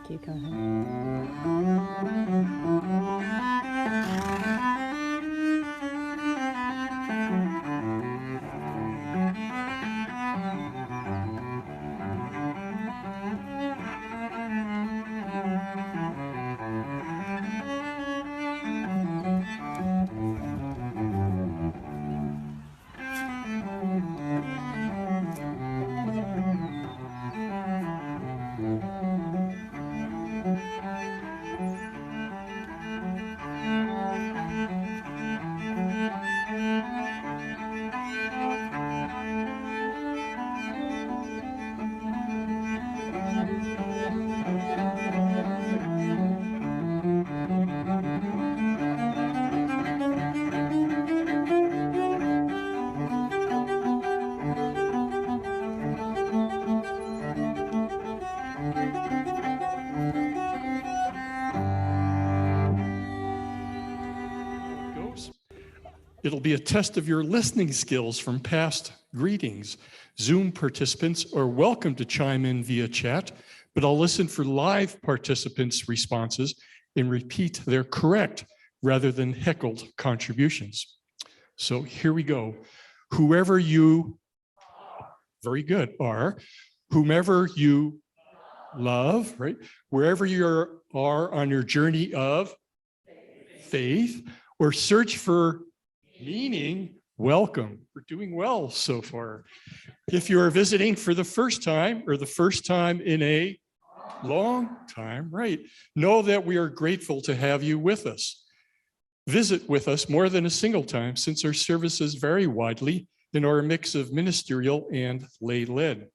Keep going. It'll be a test of your listening skills from past greetings. Zoom participants are welcome to chime in via chat, but I'll listen for live participants' responses and repeat their correct rather than heckled contributions. So here we go. Whoever you, very good, are, whomever you love, right? Wherever you are on your journey of faith or search for meaning, welcome. We're doing well so far. If you are visiting for the first time or the first time in a long time, right, know that we are grateful to have you with us. Visit with us more than a single time since our services vary widely in our mix of ministerial and lay-led.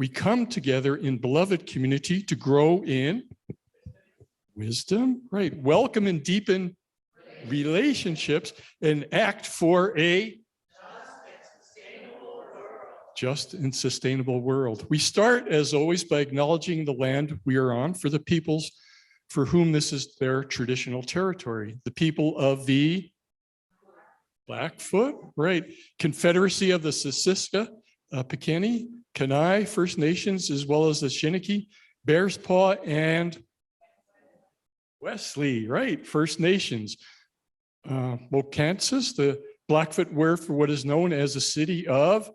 We come together in beloved community to grow in wisdom, right, welcome and deepen relationships and act for a just and sustainable world. We start, as always, by acknowledging the land we are on for the peoples for whom this is their traditional territory. The people of the Blackfoot, right, Confederacy of the Siksika, Piikani, Kainai First Nations, as well as the Chiniki, Bearspaw, and Wesley, right, First Nations. Mohkinstsis, the Blackfoot word for what is known as the city of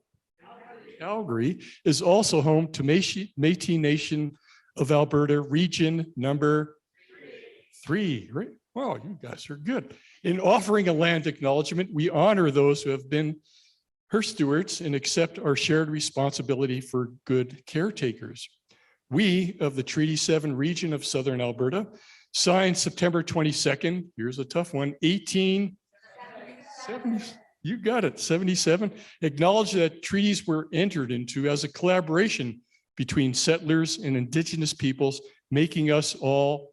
Calgary, is also home to Métis Nation of Alberta, region number 3. Right? Wow, you guys are good. In offering a land acknowledgement, we honor those who have been her stewards and accept our shared responsibility for good caretakers. We of the Treaty 7 region of Southern Alberta signed September 22nd, here's a tough one, 1870, you got it, 77, acknowledge that treaties were entered into as a collaboration between settlers and Indigenous peoples, making us all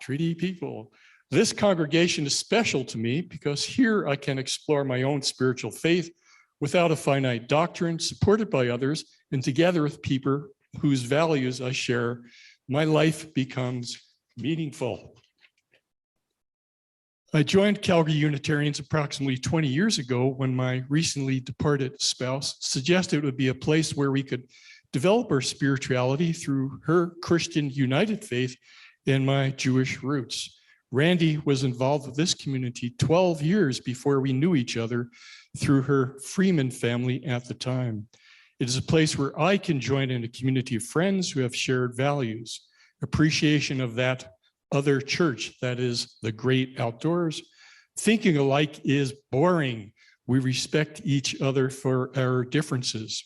treaty people. This congregation is special to me because here I can explore my own spiritual faith without a finite doctrine, supported by others, and together with people whose values I share. My life becomes meaningful. I joined Calgary Unitarians approximately 20 years ago when my recently departed spouse suggested it would be a place where we could develop our spirituality through her Christian United faith and my Jewish roots. Randy was involved with this community 12 years before we knew each other through her Freeman family at the time. It is a place where I can join in a community of friends who have shared values, appreciation of that other church, that is the great outdoors. Thinking alike is boring. We respect each other for our differences.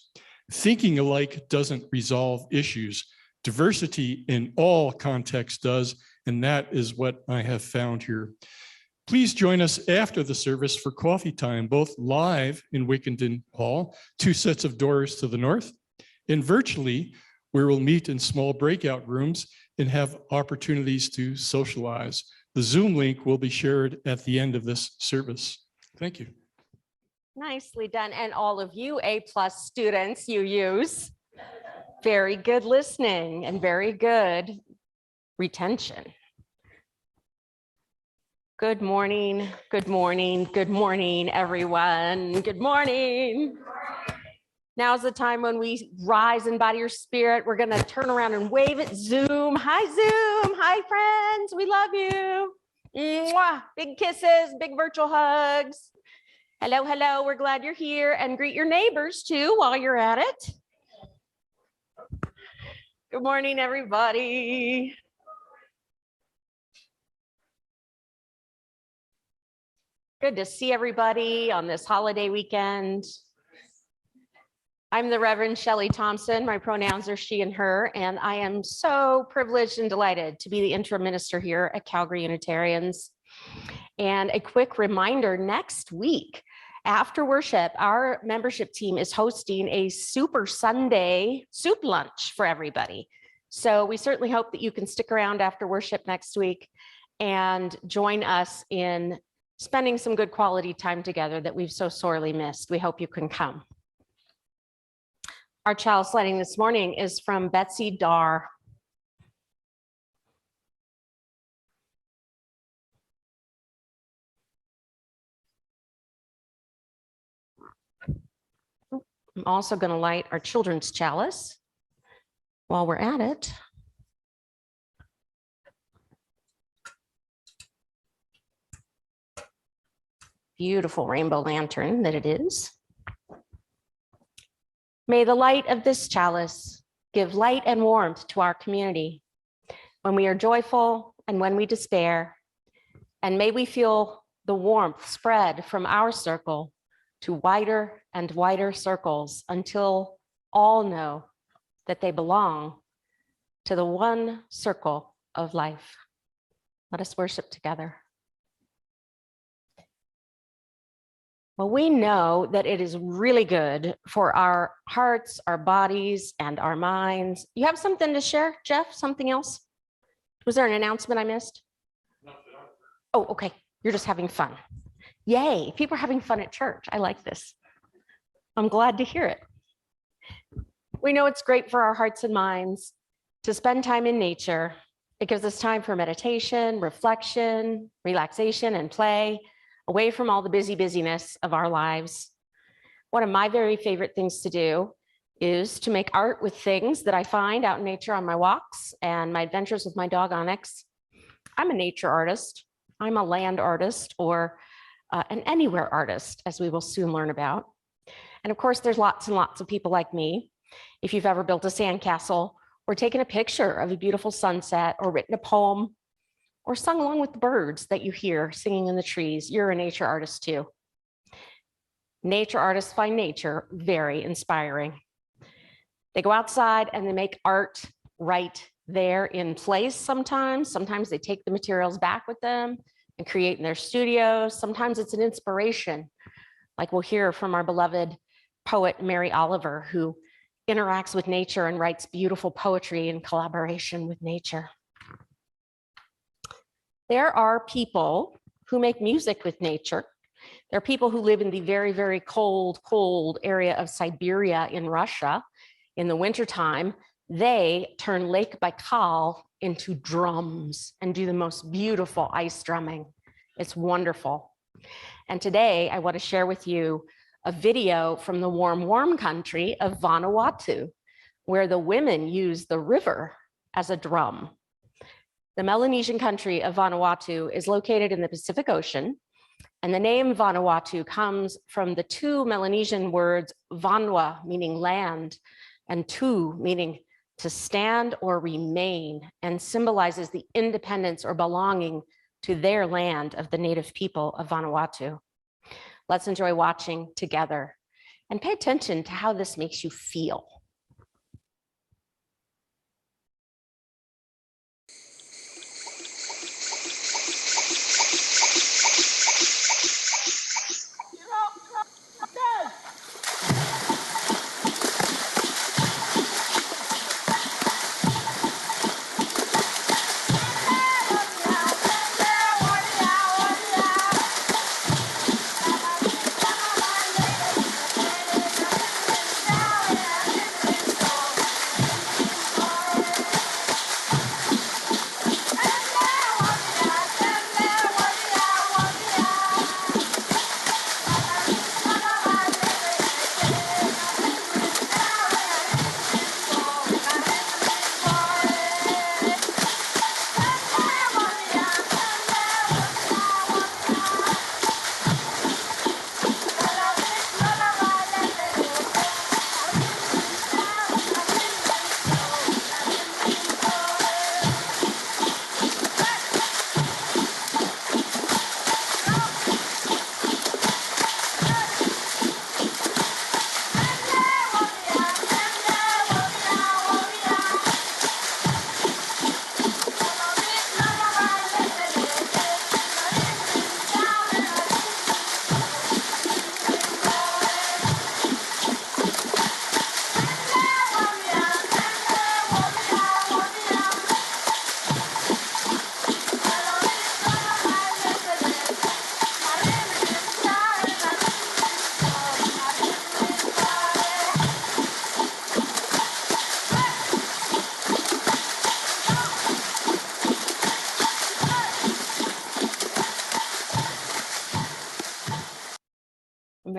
Thinking alike doesn't resolve issues. Diversity in all contexts does, and that is what I have found here. Please join us after the service for coffee time, both live in Wickenden Hall, 2 sets of doors to the north, and virtually, where we'll meet in small breakout rooms and have opportunities to socialize. The Zoom link will be shared at the end of this service. Thank you. Nicely done. And all of you A+ students, you use very good listening and very good retention. Good morning, good morning, good morning, everyone. Good morning. Now is the time when we rise in body or spirit. We're going to turn around and wave at Zoom. Hi, Zoom. Hi, friends. We love you. Mwah. Big kisses, big virtual hugs. Hello, hello. We're glad you're here, and greet your neighbors too while you're at it. Good morning, everybody. Good to see everybody on this holiday weekend. I'm the Reverend Shelley Thompson. My pronouns are she and her, and I am so privileged and delighted to be the interim minister here at Calgary Unitarians. And a quick reminder, next week after worship, our membership team is hosting a Super Sunday soup lunch for everybody. So we certainly hope that you can stick around after worship next week and join us in spending some good quality time together that we've so sorely missed. We hope you can come. Our chalice lighting this morning is from Betsy Dar. I'm also going to light our children's chalice while we're at it. Beautiful rainbow lantern that it is. May the light of this chalice give light and warmth to our community when we are joyful and when we despair. And may we feel the warmth spread from our circle to wider and wider circles until all know that they belong to the one circle of life. Let us worship together. Well, we know that it is really good for our hearts, our bodies, and our minds. You have something to share, Jeff? Something else? Was there an announcement I missed? Oh, okay. You're just having fun. Yay. People are having fun at church. I like this. I'm glad to hear it. We know it's great for our hearts and minds to spend time in nature. It gives us time for meditation, reflection, relaxation, and play, away from all the busyness of our lives. One of my very favorite things to do is to make art with things that I find out in nature on my walks and my adventures with my dog Onyx. I'm a nature artist. I'm a land artist, or an anywhere artist, as we will soon learn about. And of course, there's lots and lots of people like me. If you've ever built a sandcastle or taken a picture of a beautiful sunset or written a poem or sung along with the birds that you hear singing in the trees, you're a nature artist too. Nature artists find nature very inspiring. They go outside and they make art right there in place sometimes. Sometimes they take the materials back with them and create in their studios. Sometimes it's an inspiration, like we'll hear from our beloved poet, Mary Oliver, who interacts with nature and writes beautiful poetry in collaboration with nature. There are people who make music with nature. There are people who live in the very, very cold area of Siberia in Russia. In the wintertime, they turn Lake Baikal into drums and do the most beautiful ice drumming. It's wonderful. And today I want to share with you a video from the warm country of Vanuatu, where the women use the river as a drum. The Melanesian country of Vanuatu is located in the Pacific Ocean, and the name Vanuatu comes from the two Melanesian words, vanua, meaning land, and tu, meaning to stand or remain, and symbolizes the independence or belonging to their land of the native people of Vanuatu. Let's enjoy watching together and pay attention to how this makes you feel.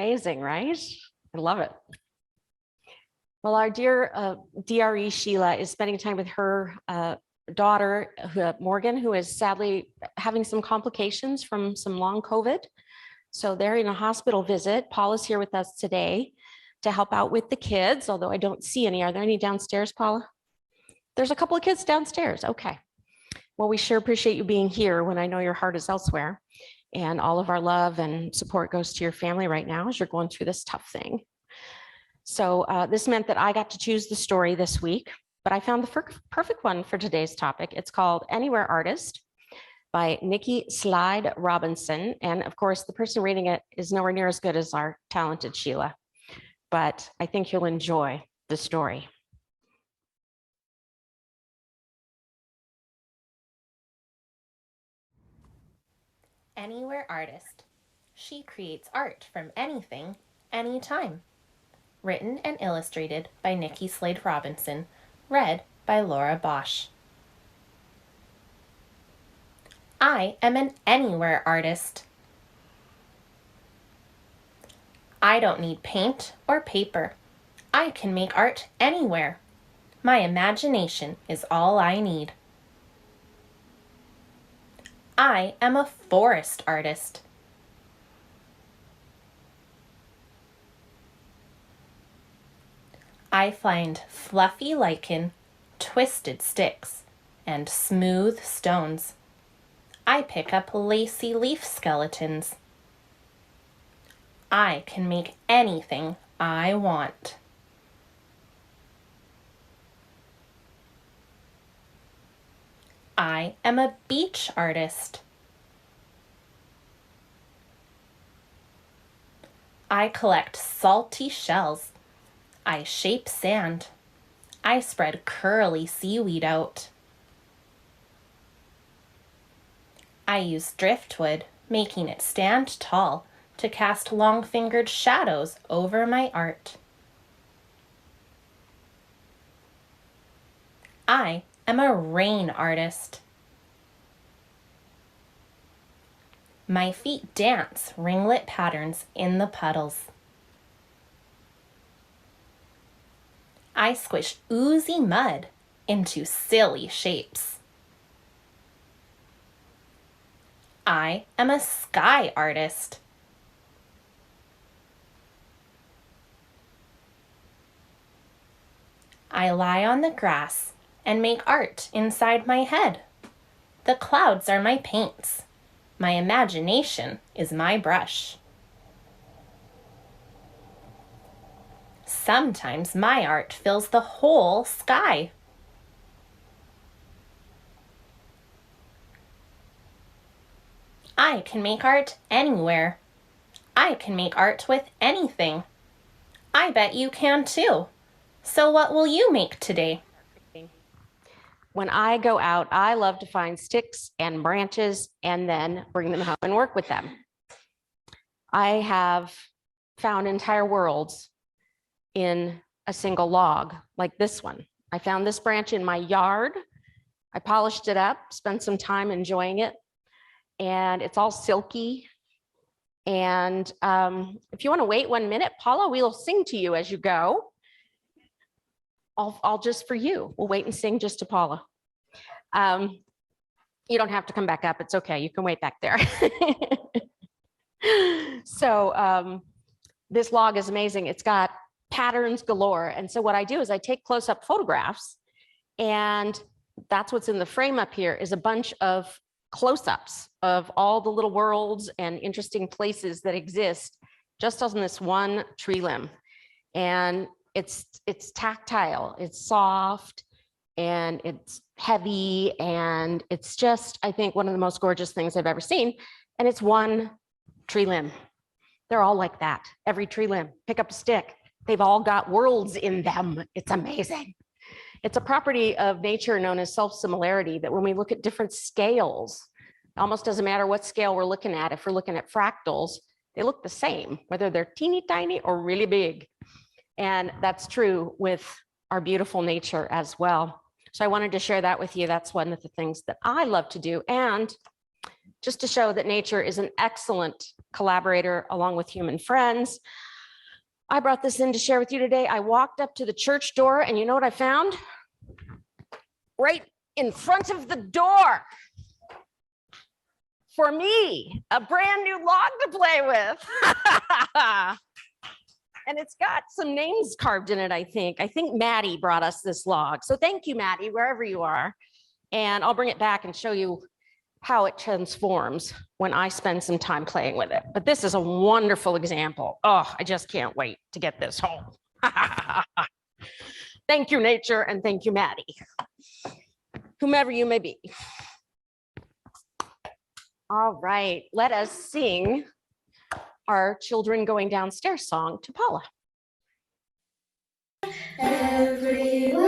amazing, right? I love it. Well, our dear DRE Sheila is spending time with her daughter, Morgan, who is sadly having some complications from some long COVID. So they're in a hospital visit. Paul is here with us today to help out with the kids, although I don't see any. Are there any downstairs, Paula? There's a couple of kids downstairs. Okay. Well, we sure appreciate you being here when I know your heart is elsewhere. And all of our love and support goes to your family right now as you're going through this tough thing. So this meant that I got to choose the story this week, but I found the perfect one for today's topic. It's called Anywhere Artist by Nikki Slide Robinson. And of course, the person reading it is nowhere near as good as our talented Sheila, but I think you'll enjoy the story. Anywhere Artist. She creates art from anything, anytime. Written and illustrated by Nikki Slade Robinson. Read by Laura Bosch. I am an anywhere artist. I don't need paint or paper. I can make art anywhere. My imagination is all I need. I am a forest artist. I find fluffy lichen, twisted sticks, and smooth stones. I pick up lacy leaf skeletons. I can make anything I want. I am a beach artist. I collect salty shells. I shape sand. I spread curly seaweed out. I use driftwood, making it stand tall to cast long-fingered shadows over my art. I am a rain artist. My feet dance ringlet patterns in the puddles. I squish oozy mud into silly shapes. I am a sky artist. I lie on the grass and make art inside my head. The clouds are my paints. My imagination is my brush. Sometimes my art fills the whole sky. I can make art anywhere. I can make art with anything. I bet you can too. So what will you make today? When I go out, I love to find sticks and branches and then bring them home and work with them. I have found entire worlds in a single log like this one. I found this branch in my yard. I polished it up, spent some time enjoying it, and it's all silky. And if you want to wait 1 minute, Paula, we'll sing to you as you go. All just for you. We'll wait and sing just to Paula. You don't have to come back up. It's okay. You can wait back there. So this log is amazing. It's got patterns galore. And so what I do is I take close-up photographs, and that's what's in the frame up here is a bunch of close-ups of all the little worlds and interesting places that exist just on this one tree limb. And it's tactile, it's soft, and it's heavy, and it's just, I think, one of the most gorgeous things I've ever seen. And it's one tree limb. They're all like that. Every tree limb, pick up a stick. They've all got worlds in them. It's amazing. It's a property of nature known as self-similarity, that when we look at different scales, it almost doesn't matter what scale we're looking at. If we're looking at fractals, they look the same, whether they're teeny tiny or really big. And that's true with our beautiful nature as well. So I wanted to share that with you. That's one of the things that I love to do. And just to show that nature is an excellent collaborator along with Human Friends. I brought this in to share with you today. I walked up to the church door and you know what I found? Right in front of the door. For me, a brand new log to play with. And it's got some names carved in it, I think. I think Maddie brought us this log. So thank you, Maddie, wherever you are. And I'll bring it back and show you how it transforms when I spend some time playing with it. But this is a wonderful example. Oh, I just can't wait to get this home. Thank you, nature, and thank you, Maddie. Whomever you may be. All right, let us sing our Children Going Downstairs song to Paula. Everywhere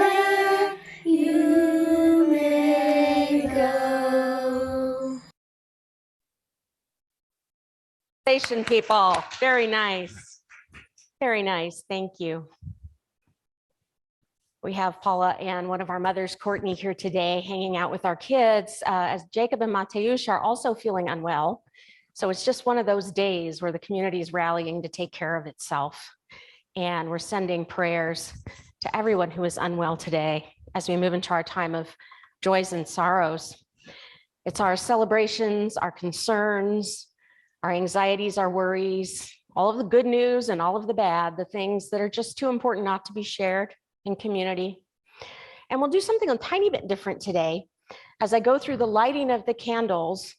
you may go. Station people, very nice. Very nice, thank you. We have Paula and one of our mothers, Courtney, here today hanging out with our kids as Jacob and Mateusz are also feeling unwell. So it's just one of those days where the community is rallying to take care of itself. And we're sending prayers to everyone who is unwell today as we move into our time of joys and sorrows. It's our celebrations, our concerns, our anxieties, our worries, all of the good news and all of the bad, the things that are just too important not to be shared in community. And we'll do something a tiny bit different today as I go through the lighting of the candles.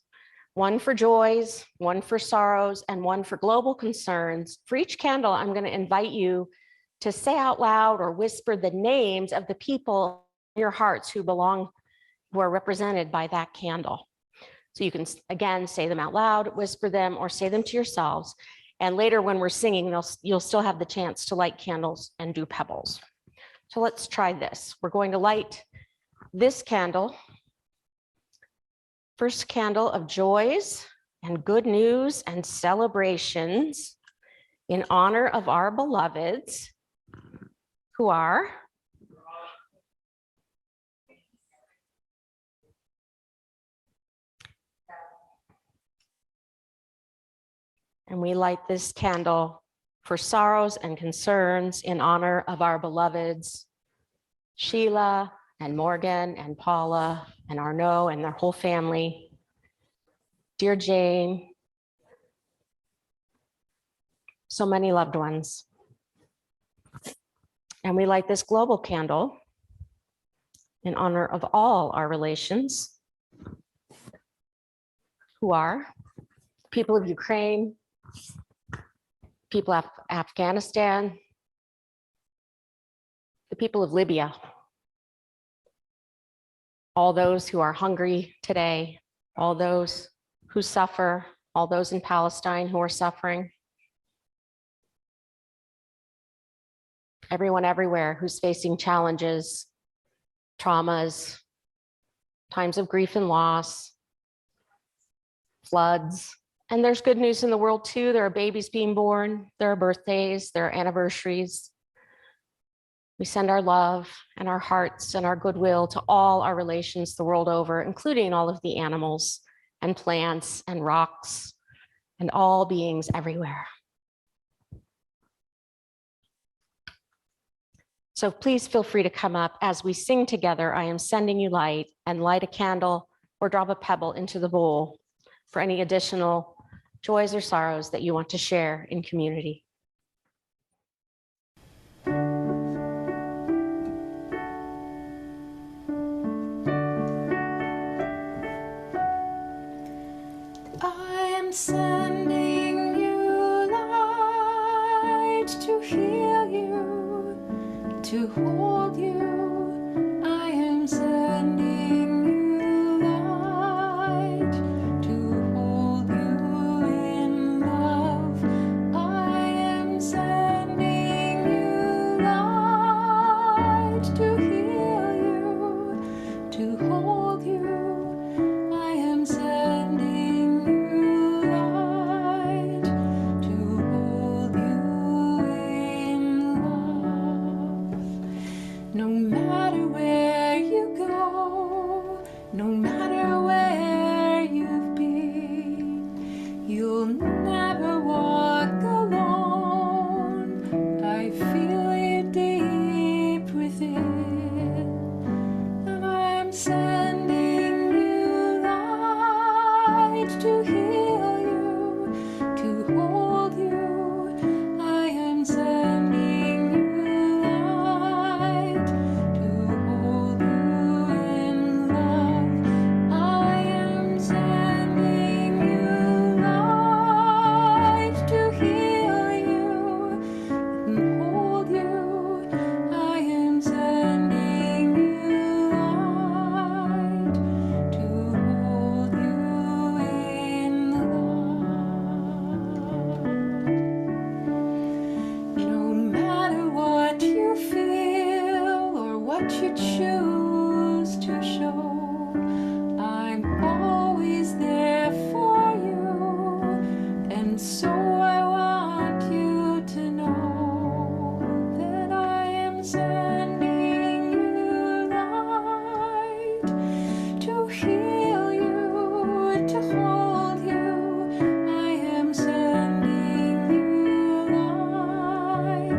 One for joys, one for sorrows, and one for global concerns. For each candle, I'm going to invite you to say out loud or whisper the names of the people in your hearts who are represented by that candle. So you can, again, say them out loud, whisper them, or say them to yourselves. And later when we're singing, you'll still have the chance to light candles and do pebbles. So let's try this. We're going to light this candle. First candle of joys and good news and celebrations in honor of our beloveds who are and we light this candle for sorrows and concerns in honor of our beloveds Sheila and Morgan and Paula and Arnaud and their whole family. Dear Jane, so many loved ones. And we light this global candle in honor of all our relations who are people of Ukraine, people of Afghanistan, the people of Libya, all those who are hungry today, all those who suffer, all those in Palestine who are suffering, everyone everywhere who's facing challenges, traumas, times of grief and loss, floods. And there's good news in the world too. There are babies being born, there are birthdays, there are anniversaries. We send our love and our hearts and our goodwill to all our relations the world over, including all of the animals and plants and rocks and all beings everywhere. So please feel free to come up as we sing together. I am sending you light, and light a candle or drop a pebble into the bowl for any additional joys or sorrows that you want to share in community. I am sending you light to heal you, to hold you. I am sending you light to hold you in love. I am sending you light to heal you, to hold you. I am sending you light to hold you in love. No matter where you go, no matter where you've been, you'll never what you choose to show. I'm always there for you, and so I want you to know that I am sending you light to heal you, to hold you. I am sending you light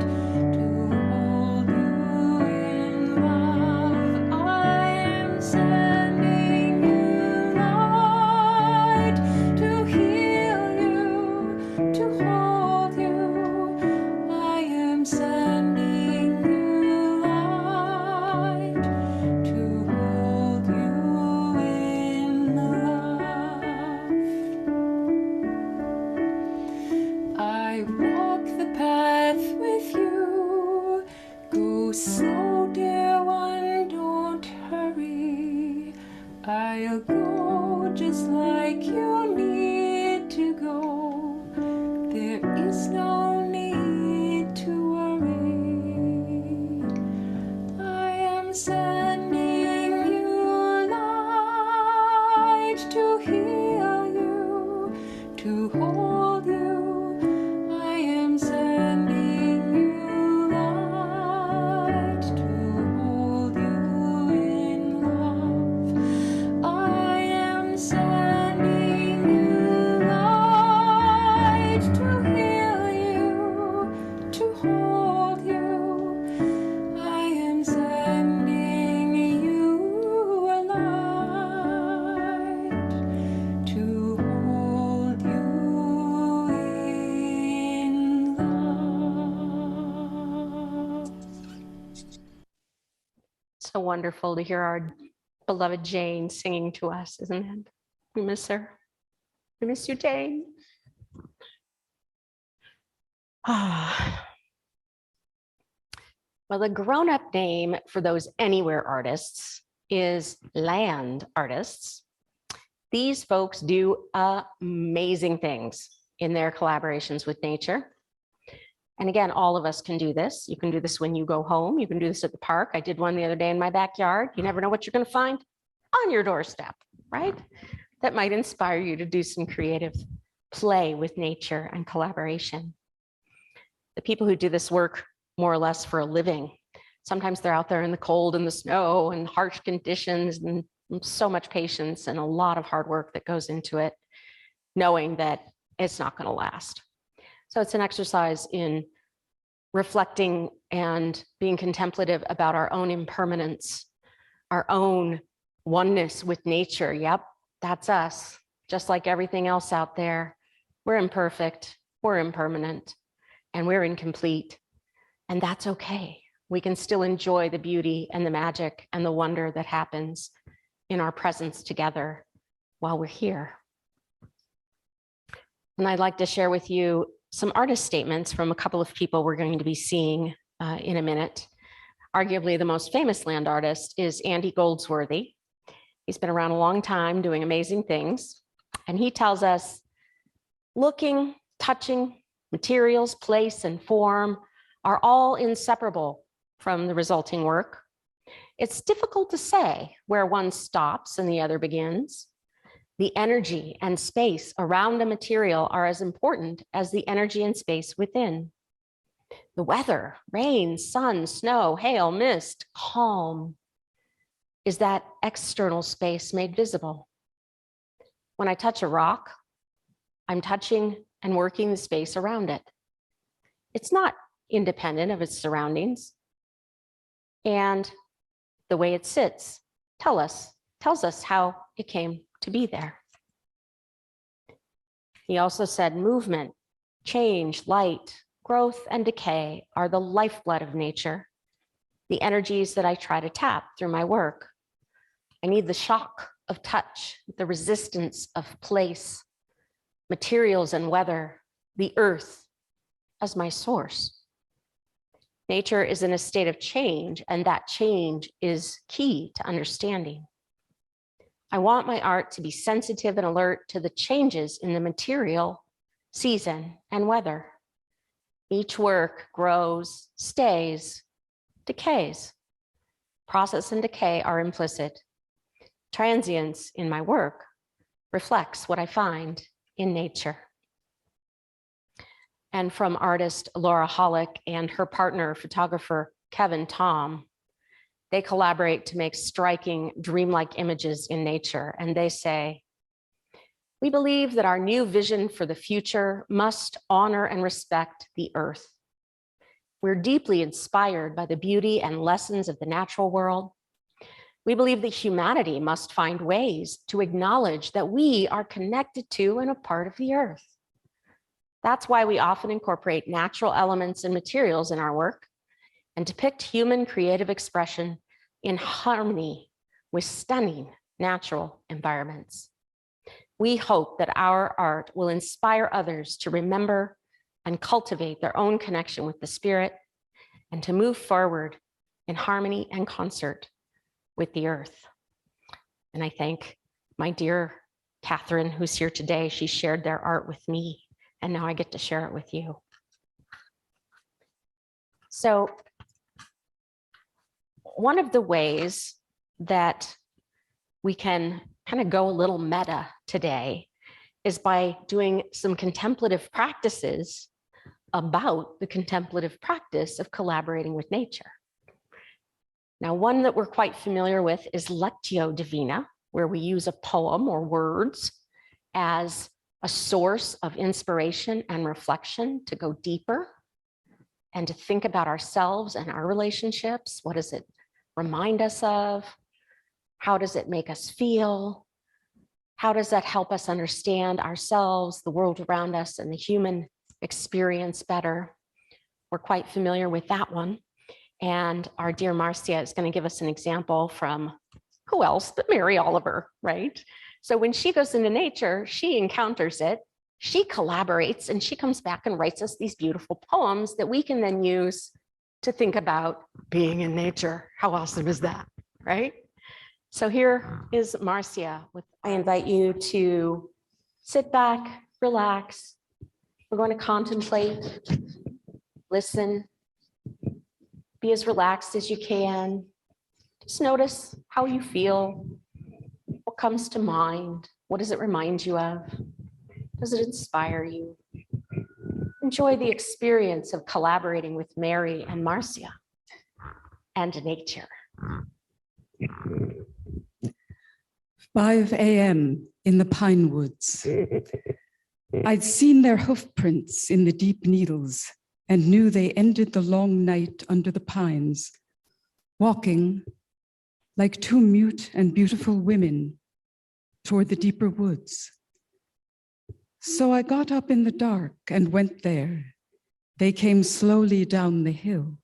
to hold you in love. I am sending you light to heal you, to hold you. I am sending you light to hold you in love. I walk the path with you. Go slow, dear one, don't hurry. I'll go just like you need to go. There is no need to worry. I am sending you light to heal you, to hold you. I am sending you light to hold you in love. I am sending you light to heal you, to hold you. I am sending you a light to hold you in love. So wonderful to hear our beloved Jane singing to us, isn't it? We miss her. We miss you, Jane. Ah. Well, the grown-up name for those anywhere artists is land artists. These folks do amazing things in their collaborations with nature. And again, all of us can do this. You can do this when you go home. You can do this at the park. I did one the other day in my backyard. You never know what you're going to find on your doorstep, right? That might inspire you to do some creative play with nature and collaboration. The people who do this work more or less for a living, sometimes they're out there in the cold and the snow and harsh conditions, and so much patience and a lot of hard work that goes into it, knowing that it's not going to last. So it's an exercise in reflecting and being contemplative about our own impermanence, our own oneness with nature. Yep, that's us. Just like everything else out there, we're imperfect, we're impermanent, and we're incomplete. And that's okay. We can still enjoy the beauty and the magic and the wonder that happens in our presence together while we're here. And I'd like to share with you some artist statements from a couple of people we're going to be seeing in a minute. Arguably the most famous land artist is Andy Goldsworthy. He's been around a long time doing amazing things. And he tells us, looking, touching, materials, place, and form are all inseparable from the resulting work. It's difficult to say where one stops and the other begins. The energy and space around a material are as important as the energy and space within. The weather, rain, sun, snow, hail, mist, calm, is that external space made visible. When I touch a rock, I'm touching and working the space around it. It's not independent of its surroundings. And the way it sits tells us how it came to be there. He also said movement, change, light, growth, and decay are the lifeblood of nature, the energies that I try to tap through my work. I need the shock of touch, the resistance of place, materials and weather, the earth as my source. Nature is in a state of change, and that change is key to understanding. I want my art to be sensitive and alert to the changes in the material, season, and weather. Each work grows, stays, decays. Process and decay are implicit. Transience in my work reflects what I find in nature. And from artist Laura Hollick and her partner, photographer Kevin Tom, they collaborate to make striking, dreamlike images in nature. And they say, we believe that our new vision for the future must honor and respect the earth. We're deeply inspired by the beauty and lessons of the natural world. We believe that humanity must find ways to acknowledge that we are connected to and a part of the earth. That's why we often incorporate natural elements and materials in our work and depict human creative expression in harmony with stunning natural environments. We hope that our art will inspire others to remember and cultivate their own connection with the spirit and to move forward in harmony and concert with the earth. And I thank my dear Catherine, who's here today. She shared their art with me, and now I get to share it with you. So one of the ways that we can kind of go a little meta today is by doing some contemplative practices about the contemplative practice of collaborating with nature. Now, one that we're quite familiar with is Lectio Divina, where we use a poem or words as a source of inspiration and reflection to go deeper and to think about ourselves and our relationships. What does it remind us of? How does it make us feel? How does that help us understand ourselves, the world around us, and the human experience better? We're quite familiar with that one. And our dear Marcia is going to give us an example from who else but Mary Oliver, right? So when she goes into nature, she encounters it, she collaborates, and she comes back and writes us these beautiful poems that we can then use to think about being in nature. How awesome is that, right? So here is Marcia. I invite you to sit back, relax. We're going to contemplate, listen, be as relaxed as you can. Just notice how you feel, what comes to mind, what does it remind you of? Does it inspire you? Enjoy the experience of collaborating with Mary and Marcia and nature. 5 a.m. in the pine woods. I'd seen their hoof prints in the deep needles and knew they ended the long night under the pines, walking like two mute and beautiful women toward the deeper woods. So I got up in the dark and went there. They came slowly down the hill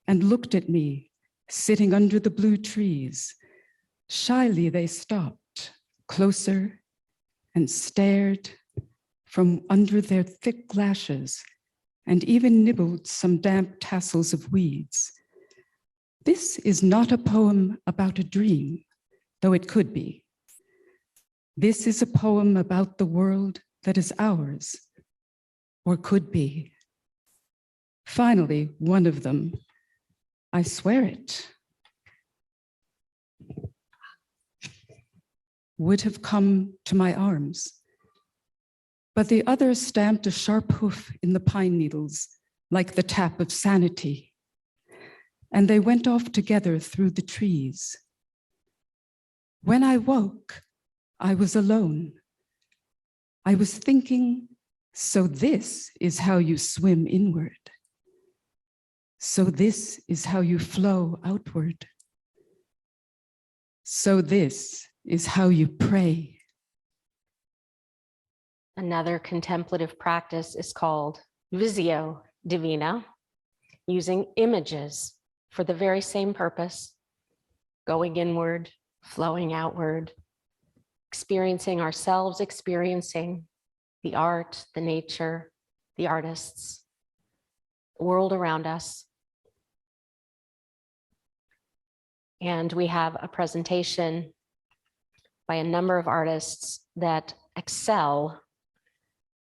and looked at me, sitting under the blue trees. Shyly they stopped, closer, and stared from under their thick lashes, and even nibbled some damp tassels of weeds. This is not a poem about a dream, though it could be. This is a poem about the world that is ours, or could be. Finally, one of them, I swear it, would have come to my arms. But the other stamped a sharp hoof in the pine needles, like the tap of sanity. And they went off together through the trees. When I woke, I was alone. I was thinking, so this is how you swim inward. So this is how you flow outward. So this is how you pray. Another contemplative practice is called Visio Divina, using images for the very same purpose, going inward, flowing outward, experiencing ourselves, experiencing the art, the nature, the artists, the world around us. And we have a presentation by a number of artists that excel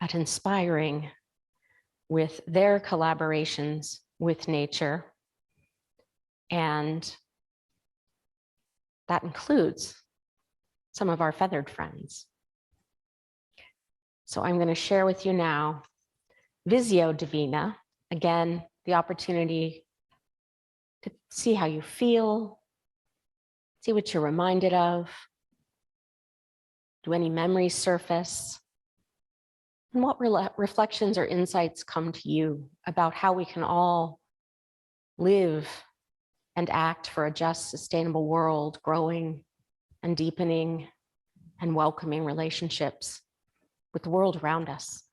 at inspiring with their collaborations with nature. And That includes some of our feathered friends. So I'm going to share with you now Visio Divina. Again, the opportunity to see how you feel, see what you're reminded of. Do any memories surface? And what reflections or insights come to you about how we can all live and act for a just, sustainable world, growing and deepening and welcoming relationships with the world around us?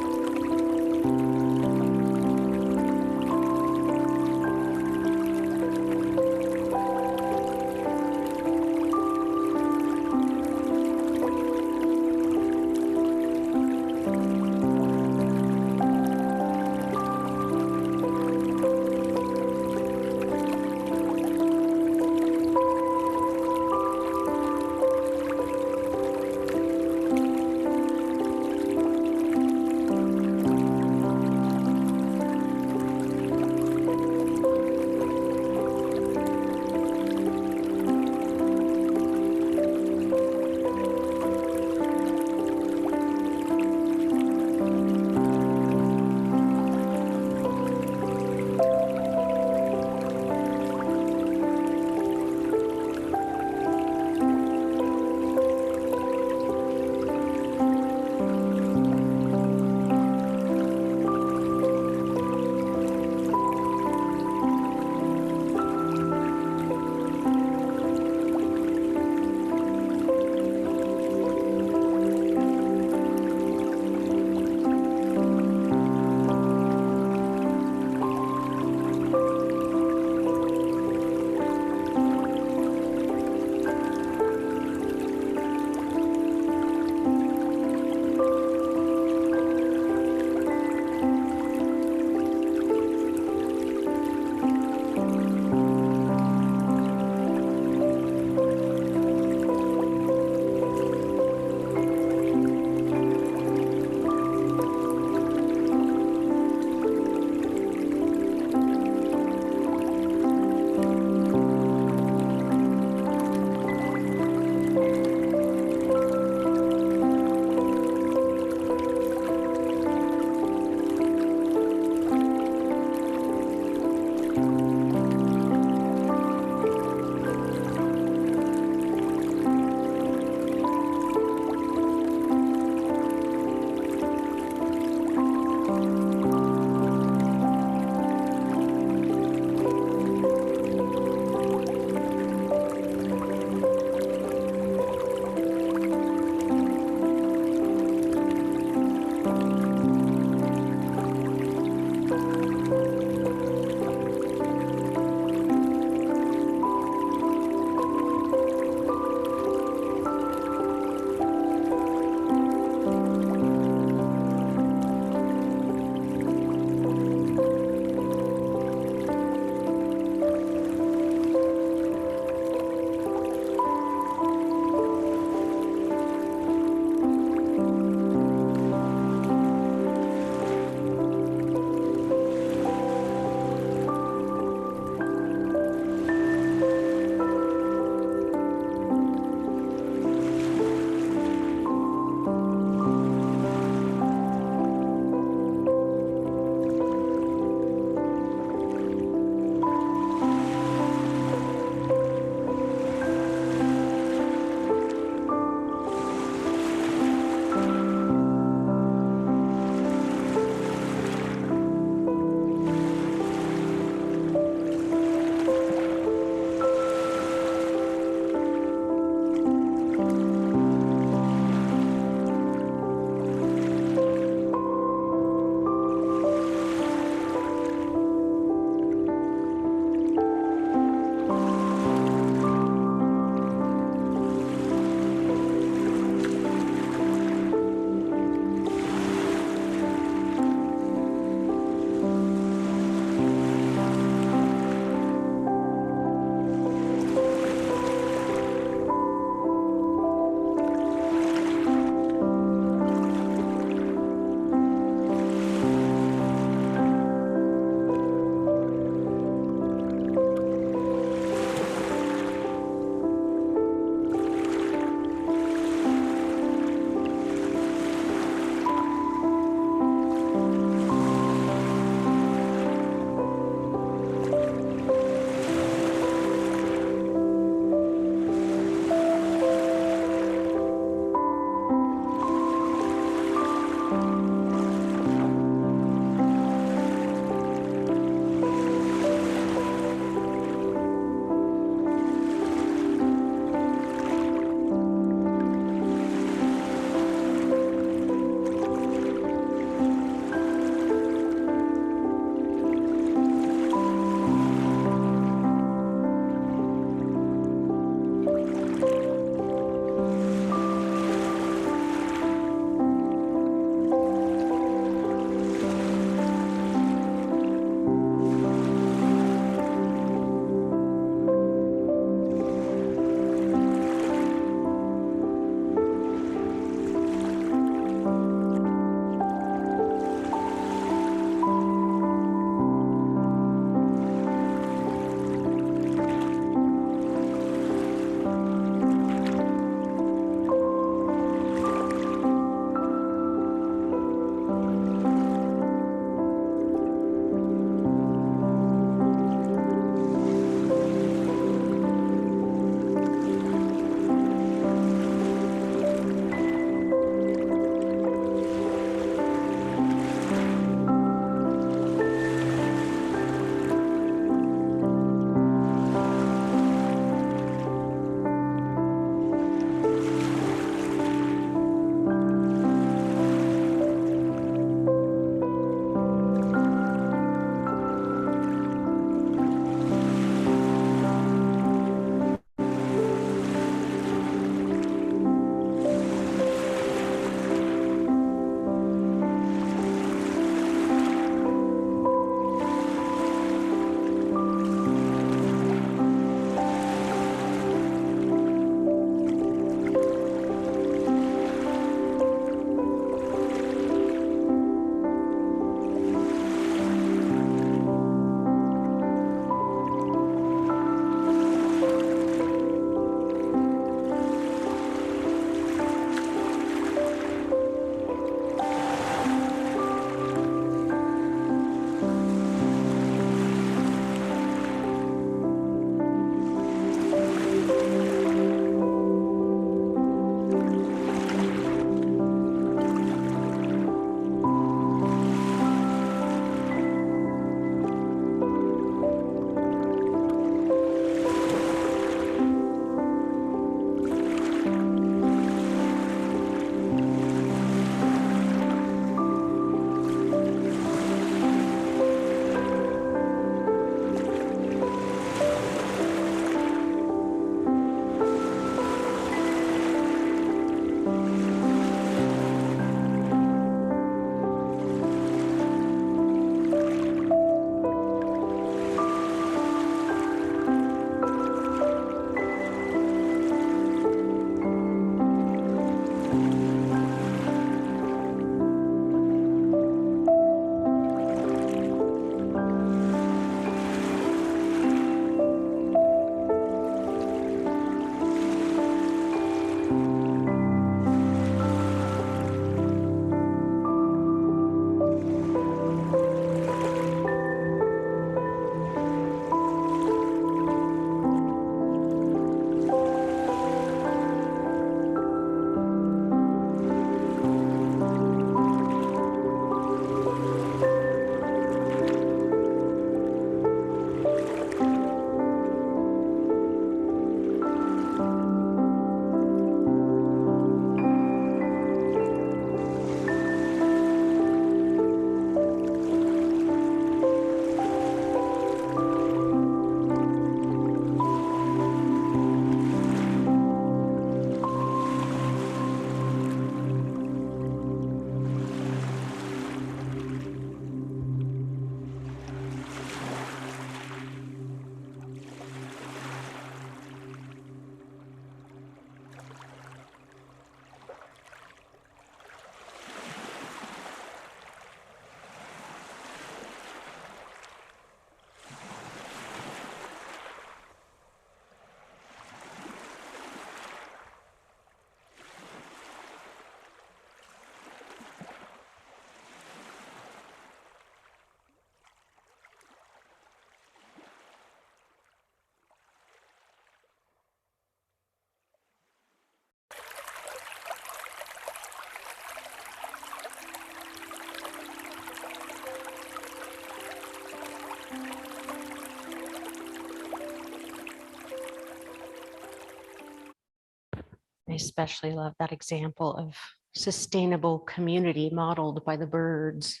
especially love that example of sustainable community modeled by the birds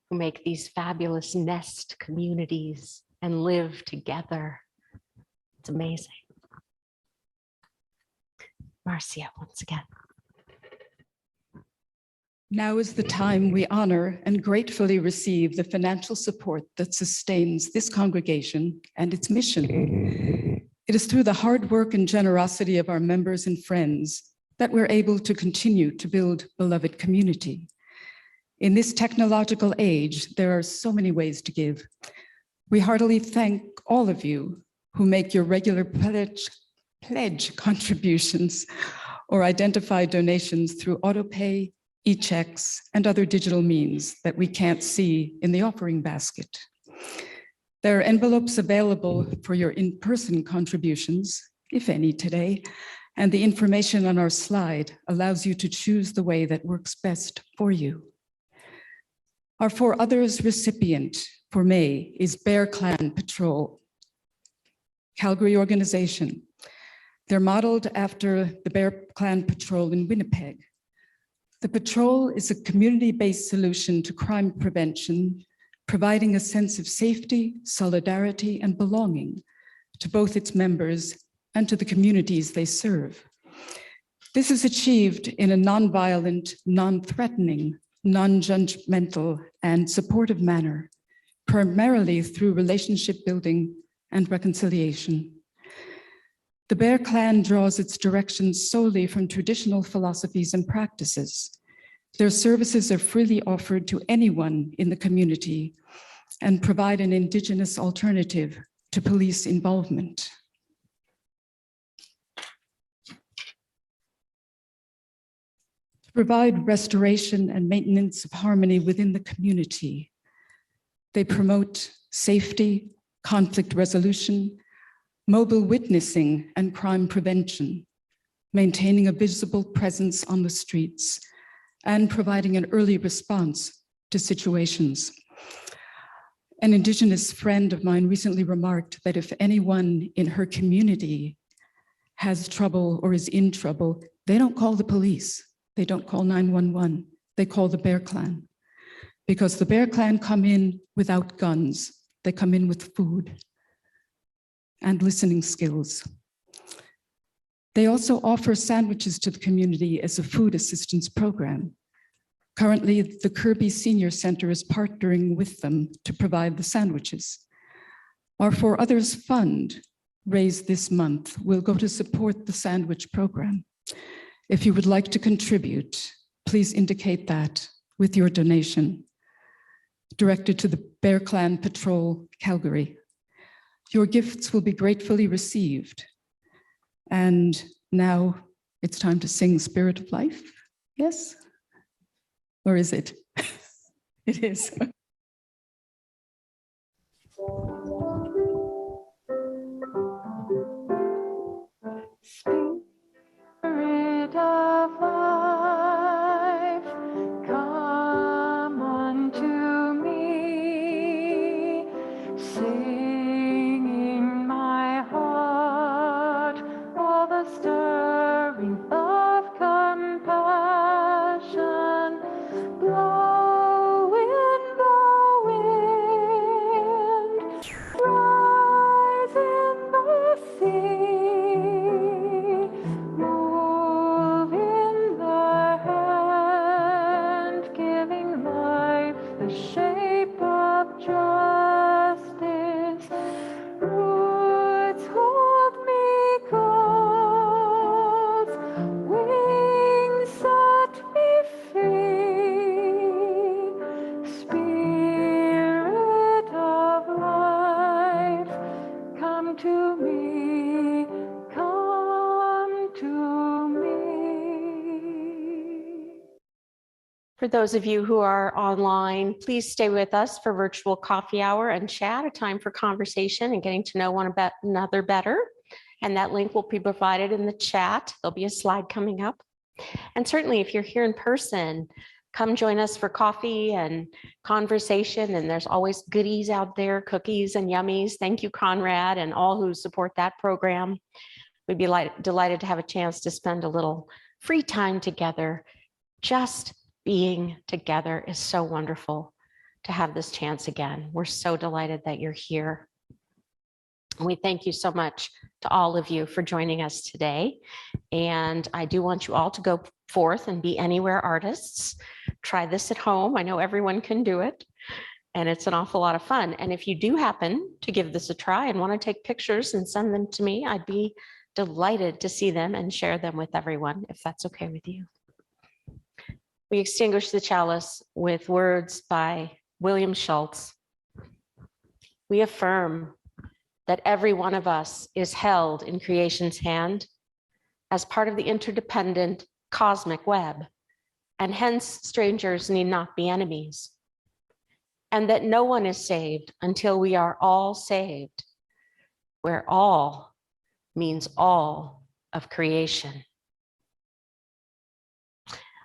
who make these fabulous nest communities and live together. It's amazing. Marcia, once again. Now is the time we honor and gratefully receive the financial support that sustains this congregation and its mission. It is through the hard work and generosity of our members and friends that we're able to continue to build beloved community. In this technological age, there are so many ways to give. We heartily thank all of you who make your regular pledge contributions or identify donations through autopay, e-checks, and other digital means that we can't see in the offering basket. There are envelopes available for your in-person contributions, if any today, and the information on our slide allows you to choose the way that works best for you. Our For Others recipient for May is Bear Clan Patrol, Calgary organization. They're modeled after the Bear Clan Patrol in Winnipeg. The patrol is a community-based solution to crime prevention, providing a sense of safety, solidarity, and belonging to both its members and to the communities they serve. This is achieved in a non-violent, non-threatening, non-judgmental, and supportive manner, primarily through relationship building and reconciliation. The Bear Clan draws its direction solely from traditional philosophies and practices. Their services are freely offered to anyone in the community and provide an Indigenous alternative to police involvement. To provide restoration and maintenance of harmony within the community, they promote safety, conflict resolution, mobile witnessing, and crime prevention, maintaining a visible presence on the streets, and providing an early response to situations. An Indigenous friend of mine recently remarked that if anyone in her community has trouble or is in trouble, they don't call the police, they don't call 911, they call the Bear Clan. Because the Bear Clan come in without guns, they come in with food and listening skills. They also offer sandwiches to the community as a food assistance program. Currently, the Kirby Senior Center is partnering with them to provide the sandwiches. Our For Others fund raised this month will go to support the sandwich program. If you would like to contribute, please indicate that with your donation, directed to the Bear Clan Patrol, Calgary. Your gifts will be gratefully received. And now it's time to sing Spirit of Life, yes? Or is it? It is. Spirit of life, come unto me. Sing in my heart all the stirring of compassion. Blow wind, rise in the sea, move in the hand, giving life the shape of justice. Roots hold me close, wings set me free. Spirit of life, come to me, come to me. For those of you who are online, please stay with us for virtual coffee hour and chat, a time for conversation and getting to know one another better. And that link will be provided in the chat. There'll be a slide coming up. And certainly if you're here in person, come join us for coffee and conversation. And there's always goodies out there, cookies and yummies. Thank you, Conrad, and all who support that program. We'd be delighted to have a chance to spend a little free time together. Just being together is so wonderful to have this chance again. We're so delighted that you're here. And we thank you so much to all of you for joining us today. And I do want you all to go forth and be anywhere artists. Try this at home. I know everyone can do it. And it's an awful lot of fun. And if you do happen to give this a try and want to take pictures and send them to me, I'd be delighted to see them and share them with everyone, if that's okay with you. We extinguish the chalice with words by William Schultz. We affirm that every one of us is held in creation's hand as part of the interdependent cosmic web, and hence strangers need not be enemies, and that no one is saved until we are all saved, where all means all of creation.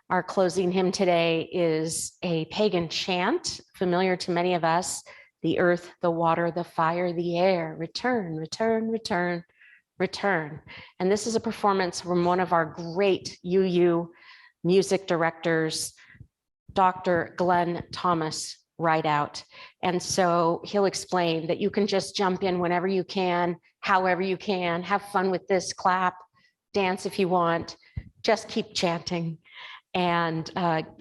Our closing hymn today is a pagan chant familiar to many of us. The earth, the water, the fire, the air, return, return, return, return. And this is a performance from one of our great UU music directors, Dr. Glenn Thomas Rideout. And so he'll explain that you can just jump in whenever you can, however you can, have fun with this, clap, dance if you want, just keep chanting. And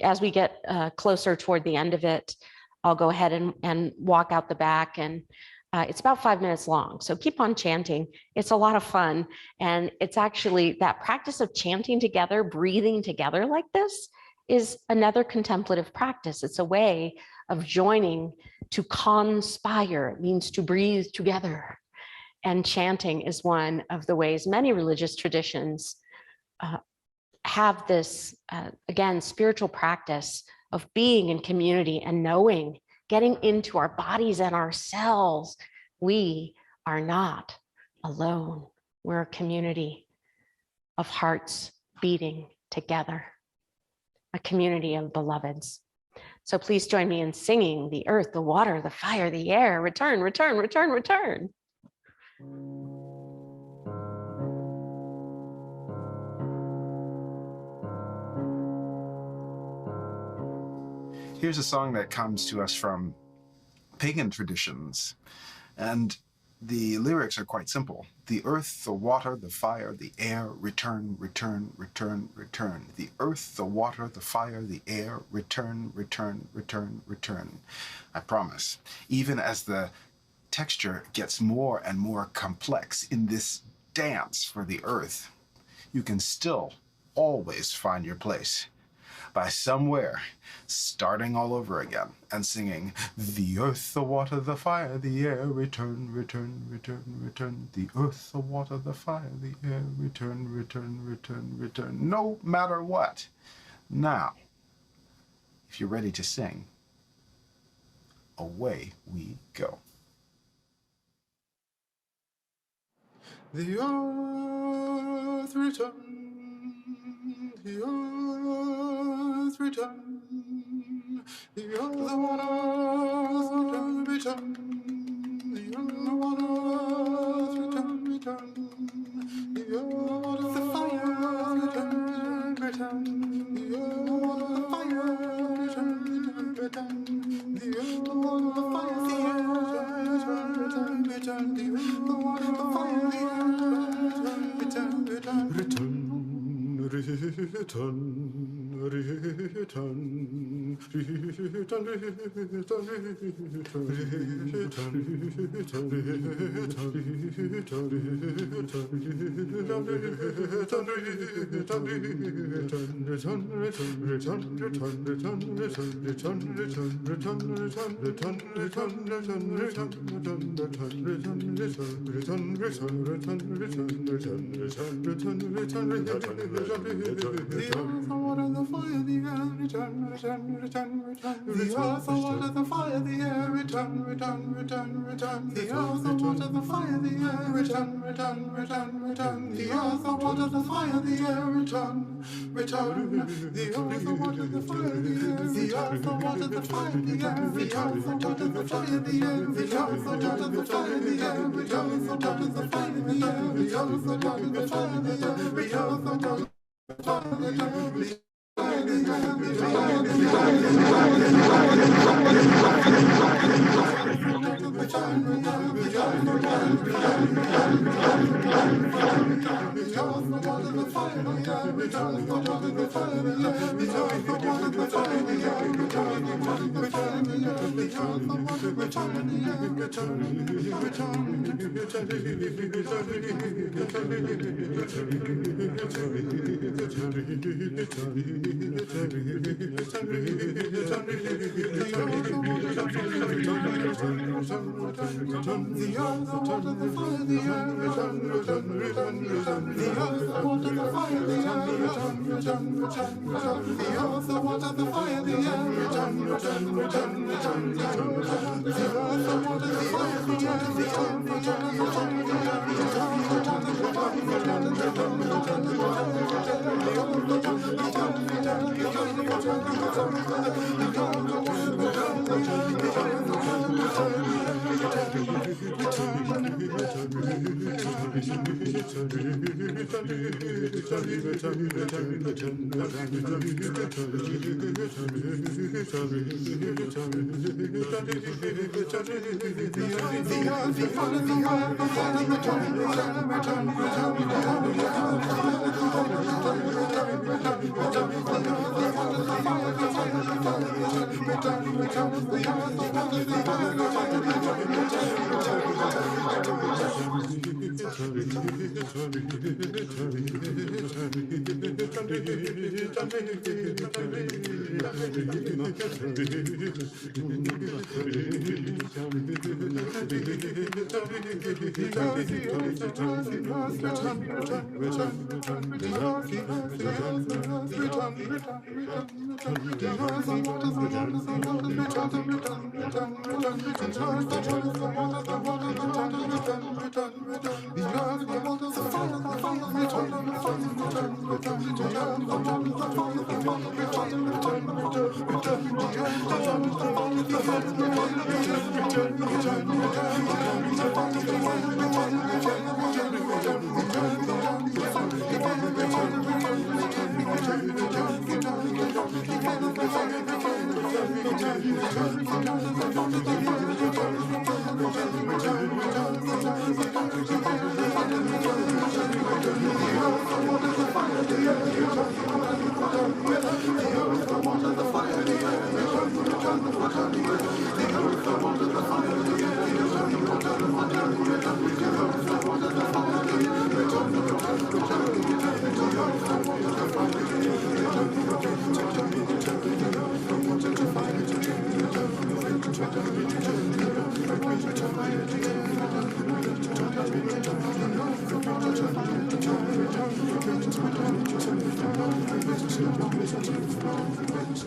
as we get closer toward the end of it, I'll go ahead and walk out the back, and it's about 5 minutes long. So keep on chanting. It's a lot of fun. And it's actually that practice of chanting together, breathing together like this is another contemplative practice. It's a way of joining to conspire. It means to breathe together. And chanting is one of the ways many religious traditions have this, again, spiritual practice of being in community and knowing, getting into our bodies and ourselves. We are not alone. We're a community of hearts beating together, a community of beloveds. So please join me in singing the earth, the water, the fire, the air, return, return, return, return. Here's a song that comes to us from pagan traditions, and the lyrics are quite simple. The earth, the water, the fire, the air, return, return, return, return. The earth, the water, the fire, the air, return, return, return, return. I promise, even as the texture gets more and more complex in this dance for the earth, you can still always find your place by somewhere starting all over again and singing, the earth, the water, the fire, the air, return, return, return, return. The earth, the water, the fire, the air, return, return, return, return. No matter what. Now, if you're ready to sing, away we go. The earth return, the earth return, the earth, the water return, the earth, the water return, the earth, the fire return, return, the earth, the fire return, return, the earth, the water, the fire, the air return, return, return, the earth, the water, the fire, the air return, return, return, return. Return, return, return, return, return, return, return, return, return, return, return, return, return, water, the fire, the air, return, return, return, return. The earth, the water, the fire, the air, return, return, return, return. The earth, the water, the fire, the air, return, return, return, return. The earth, the water, the fire, the air, return, return. The earth, the water, the fire, the air, the earth, the water, the fire, the air, the earth, the water, the fire, the air, the earth, the water, the fire, the air, the earth, the water, the fire, the air, the earth, the water, the fire, the air, the earth, the water.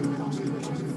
Thank you.